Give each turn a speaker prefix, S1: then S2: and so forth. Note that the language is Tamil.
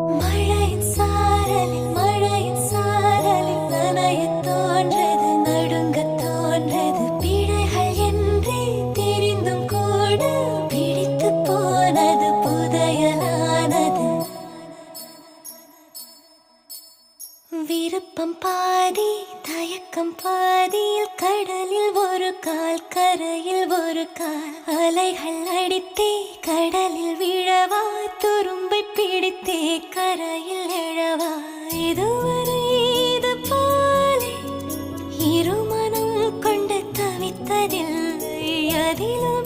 S1: மழையின் சாரலில் மழையின் சாரலில் நனையத் தோன்றது நடுங்கத் தோன்றது பிழைகள் என்றே தெரிந்தும் கூட பிடித்து போனது புதையலானது. விருப்பம் பாதி தயக்கம் பாதியில் கடலில் ஒரு கால் கரையில் ஒரு கால் அலைகள் அடித்தே கடலில் விழவா துரும்பை பிடித்தே கரையில் எழவா. இதுவரை இது போலே இருமனம் கொண்டு தவித்ததில்லை அதிலும்